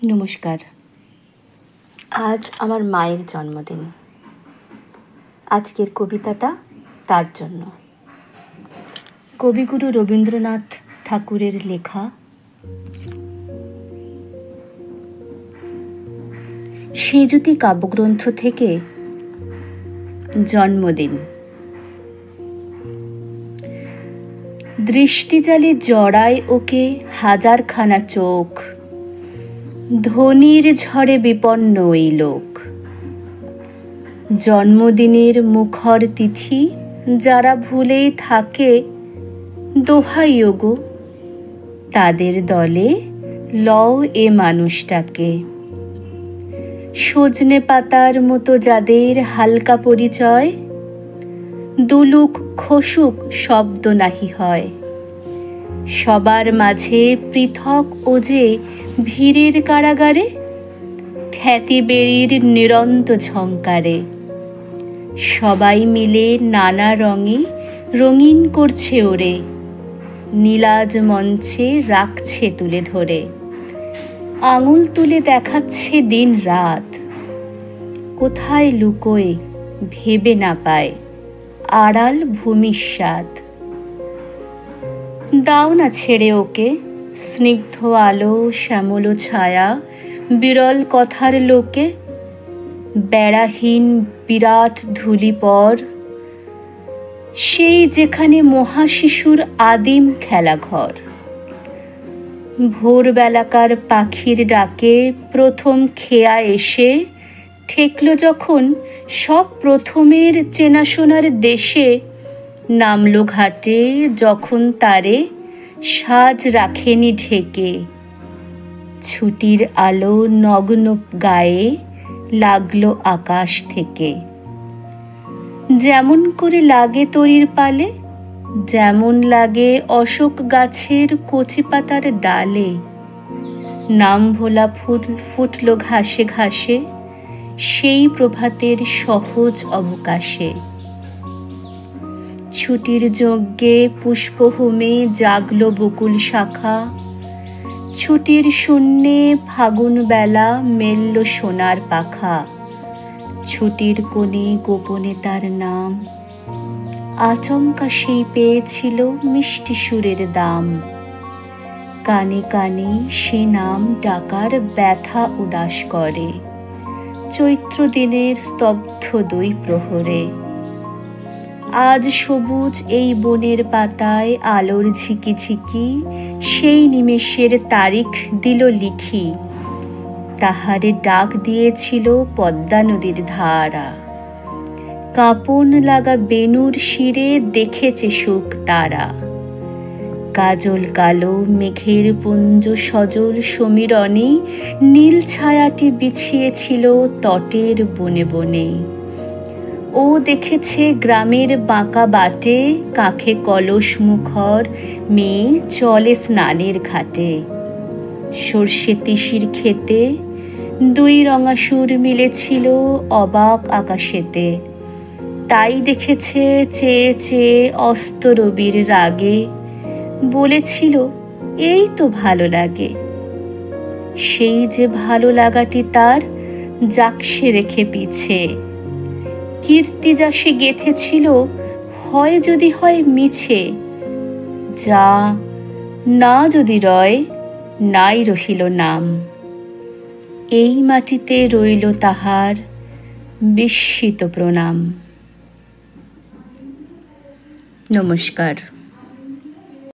নমস্কার। আজ আমার মায়ের জন্মদিন। আজকের কবিতাটা তার জন্য। কবিগুরু রবীন্দ্রনাথ ঠাকুরের লেখা। সেঁজুতি কাব্যগ্রন্থ থেকে জন্মদিন। দৃষ্টিজালে জড়ায় ওকে হাজারখানা চোখ, ধ্বনির ঝড়ে বিপন্ন এই লোক। জন্মদিনের মুখর তিথি যারা ভুলে থাকে, দোহাই ওগো তাদের দলে লও এ মানুষটাকে। সজনে পাতার মতো যাদের হালকা পরিচয়, দুলুক খসুক শব্দ নাহি হয়। সবার মাঝে পৃথক ও যে ভিড়ের কারাগারে, খ্যাতি বেড়ির নিরন্ত ঝংকারে। সবাই মিলে নানা রঙে রঙিন করছে ওরে, নীলাজ মঞ্চে রাখছে তুলে ধরে। আঙুল তুলে দেখাচ্ছে দিন রাত, কোথায় লুকোয় ভেবে না পায় আড়াল ভূমির স্বাদ। দাও না ছেড়ে ওকে স্নিগ্ধ আলো শ্যামল ছায়া, বিরল কথার লোকে। বেড়াহীন বিরাট ধূলিপর, সেই যেখানে মহাশিশুর আদিম খেলাঘর। ভোরবেলাকার পাখির ডাকে প্রথম খেয়া এসে ঠেকল যখন সব প্রথমের চেনাশোনার দেশে। নামলো ঘাটে যখন তারে সাজ রাখেনি ঢেকে, ছুটির আলো নগ্ন গায়ে লাগলো আকাশ থেকে। যেমন করে লাগে তরির পালে, যেমন লাগে অশোক গাছের কচি পাতার ডালে। নাম ভোলা ফুল ফুটলো ঘাসে ঘাসে, সেই প্রভাতের সহজ অবকাশে। ছুটির যজ্ঞে পুষ্পহোমে জাগলো বকুল শাখা, ছুটির শূন্যে ফাগুন বেলা মেলল সোনার পাখা। ছুটির কোণে গোপনে তার নাম, আচমকা সেই পেয়েছিল মিষ্টি সুরের দাম। কানে কানে সে নাম ডাকার ব্যথা উদাস করে, চৈত্র দিনের স্তব্ধ দুই প্রহরে। আজ সবুজ এই বনের পাতায় আলোর ঝিকি ঝিকি, সেই নিমেষের তারিখ দিল লিখি। তাহারে ডাক দিয়েছিল পদ্মা নদীর ধারা, কাঁপন লাগা বেনুর শিরে দেখেছে সুখ তারা। কাজল কালো মেঘের পুঞ্জ সজল সমীরণে, নীল ছায়াটি বিছিয়েছিল তটের বনে বনে। ও দেখেছে গ্রামের বাঁকা বাটে, কাঁখে কলস মুখর মেয়ে চলে স্নানের ঘাটে। সর্ষে তিসির ক্ষেতে দুই রঙা সুর মিলেছিল অবাক আকাশেতে। তাই দেখেছে চেয়ে চেয়ে অস্ত রবির রাগে, বলেছিল এই তো ভালো লাগে। সেই যে ভালো লাগাটি তার জাকসে রেখে পিছে, কীর্তি যা সে গেঁথেছিল হয় যদি হয় মিছে। যা না যদি রয় নাই রহিল নাম, এই মাটিতে রইল তাহার বিস্মিত প্রণাম। নমস্কার।